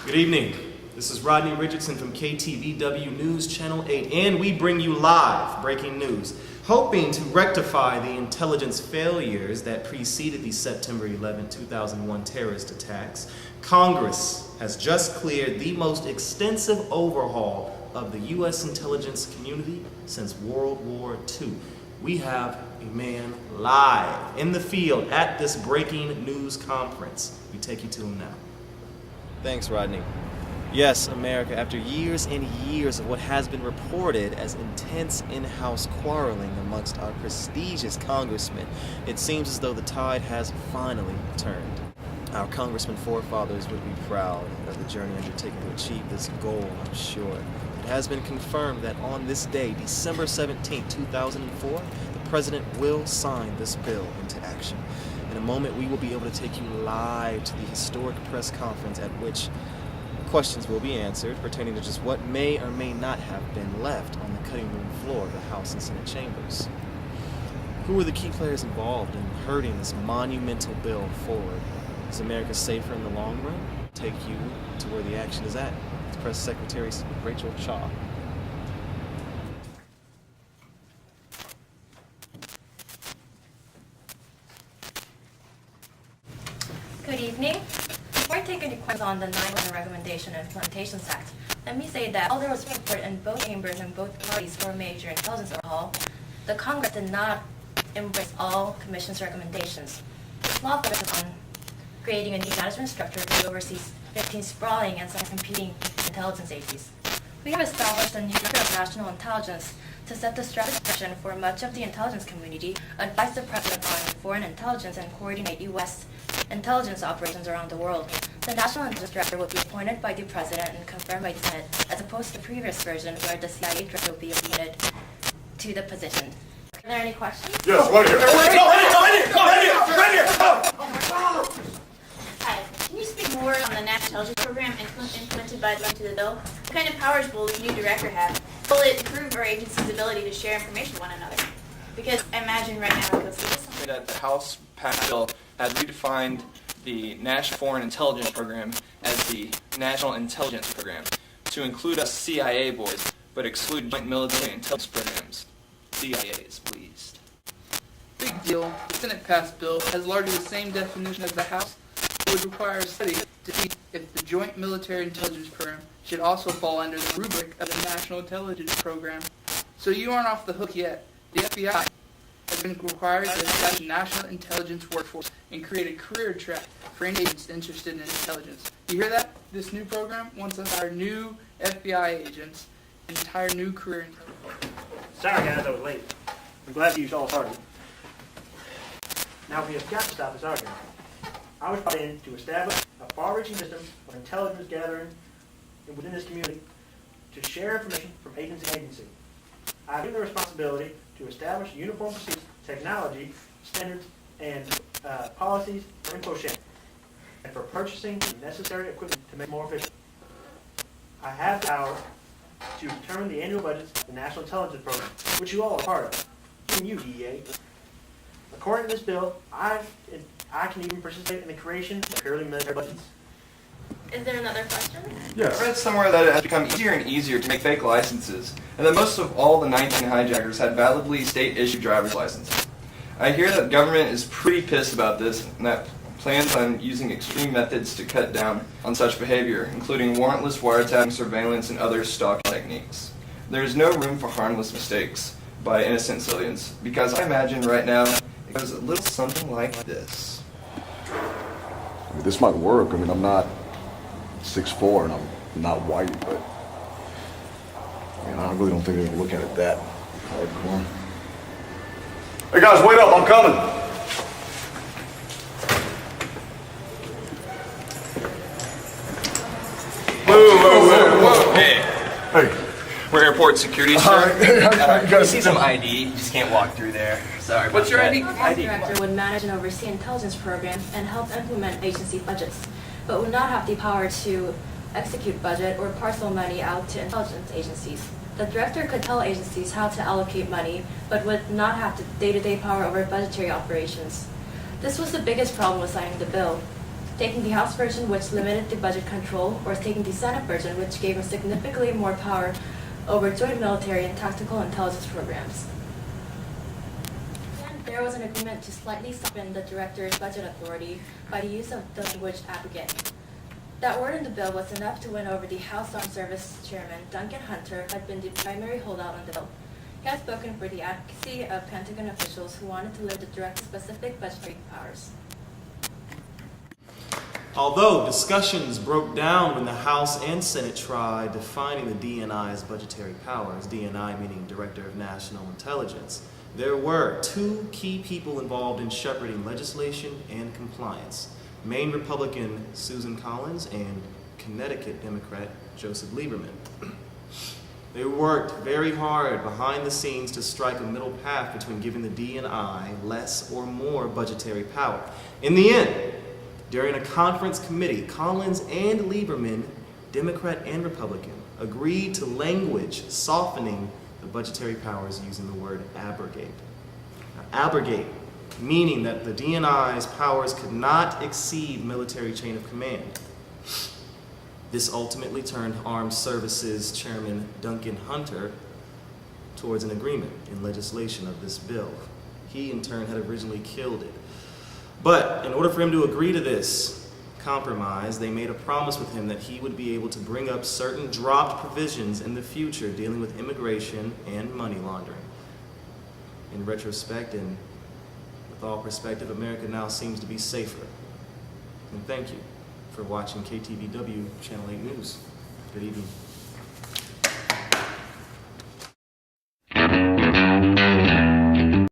Good evening. This is Rodney Richardson from KTVW News Channel 8, and we bring you live breaking news, hoping to rectify the intelligence failures that preceded the September 11, 2001 terrorist attacks. Congress has just cleared the most extensive overhaul of the U.S. intelligence community since World War II. We have a man live in the field at this breaking news conference. We take you to him now. Thanks, Rodney. Yes, America, after years and years of what has been reported as intense in-house quarreling amongst our prestigious congressmen, it seems as though the tide has finally turned. Our congressman forefathers would be proud of the journey undertaken to achieve this goal, I'm sure. It has been confirmed that on this day, December 17, 2004, the President will sign this bill into action. In a moment, we will be able to take you live to the historic press conference at which questions will be answered pertaining to just what may or may not have been left on the cutting room floor of the House and Senate chambers. Who were the key players involved in herding this monumental bill forward? Is America safer in the long run? Take you to where the action is at. It's Press Secretary Rachel Shaw. Good evening. Before I take any questions on the 9/11 Recommendation and Implementations Act, let me say that although there was support in both chambers and both parties for a major intelligence overhaul, the Congress did not embrace all Commission's recommendations. This law focuses on creating a new management structure that oversees 15 sprawling and competing intelligence agencies. We have established a new Director of National Intelligence to set the strategic direction for much of the intelligence community, advise the President on foreign intelligence, and coordinate U.S. intelligence operations around the world. The National Intelligence Director will be appointed by the President and confirmed by the Senate, as opposed to the previous version where the CIA Director will be appointed to the position. Are there any questions? Yes, right here. Right here. Hi, can you speak more on the National Intelligence Program implemented by the bill? What kind of powers will the new director have? Will it improve our agency's ability to share information with one another? Because I imagine right now it goes through this. That the House passed bill had redefined the National Foreign Intelligence Program as the National Intelligence Program to include us CIA boys, but exclude joint military intelligence programs. CIAs, please. Big deal. The Senate-passed bill has largely the same definition as the House. It would require a study to see if the Joint Military Intelligence Program should also fall under the rubric of the National Intelligence Program. So you aren't off the hook yet. The FBI has been required to establish a national intelligence workforce and create a career track for any agents interested in intelligence. You hear that? This new program wants us to hire new FBI agents and entire new career intelligence. Sorry guys, I was late. I'm glad you all started. Now we have got to stop this argument. I was brought in to establish a far-reaching system of intelligence gathering within this community to share information from agency to agency. I have the responsibility to establish uniform procedures, technology, standards, and policies for info sharing, and for purchasing the necessary equipment to make it more efficient. I have the power to determine the annual budgets of the National Intelligence Program, which you all are part of, even you, DEA. According to this bill, I can even participate in the creation of purely military budgets. Is there another question? I read somewhere that it has become easier and easier to make fake licenses, and that most of all the 19 hijackers had validly state-issued driver's licenses. I hear that the government is pretty pissed about this, and that plans on using extreme methods to cut down on such behavior, including warrantless wiretapping, surveillance, and other stalking techniques. There is no room for harmless mistakes by innocent civilians, because I imagine right now it goes a little something like this. I mean, this might work. I mean, I'm not 6'4" and I'm not white, but I mean, I really don't think they're gonna look at it that hardcore. Hey guys, wait up! I'm coming. Whoa. Hey, Hey. we're airport security, sir. You see some ID, you just can't walk through there. Sorry about What's your that. ID? Director would manage and oversee intelligence program and help implement agency budgets, but would not have the power to execute budget or parcel money out to intelligence agencies. The director could tell agencies how to allocate money, but would not have the day-to-day power over budgetary operations. This was the biggest problem with signing the bill. taking the House version, which limited the budget control, or taking the Senate version, which gave him significantly more power over joint military and tactical intelligence programs. And there was an agreement to slightly soften the director's budget authority by the use of the language abrogate. That word in the bill was enough to win over the House Armed Service Chairman, Duncan Hunter, who had been the primary holdout on the bill. He had spoken for the advocacy of Pentagon officials who wanted to limit the director's specific budgetary powers. Although discussions broke down when the House and Senate tried defining the DNI's budgetary powers, DNI meaning Director of National Intelligence, there were two key people involved in shepherding legislation and compliance: Maine Republican Susan Collins and Connecticut Democrat Joseph Lieberman. They worked very hard behind the scenes to strike a middle path between giving the DNI less or more budgetary power. In the end, during a conference committee, Collins and Lieberman, Democrat and Republican, agreed to language softening the budgetary powers using the word abrogate. Now, abrogate, meaning that the DNI's powers could not exceed military chain of command. This ultimately turned Armed Services Chairman Duncan Hunter towards an agreement in legislation of this bill. He, in turn, had originally killed it. But in order for him to agree to this compromise, they made a promise with him that he would be able to bring up certain dropped provisions in the future dealing with immigration and money laundering. In retrospect, and with all perspective, America now seems to be safer. And thank you for watching KTVW Channel 8 News. Good evening.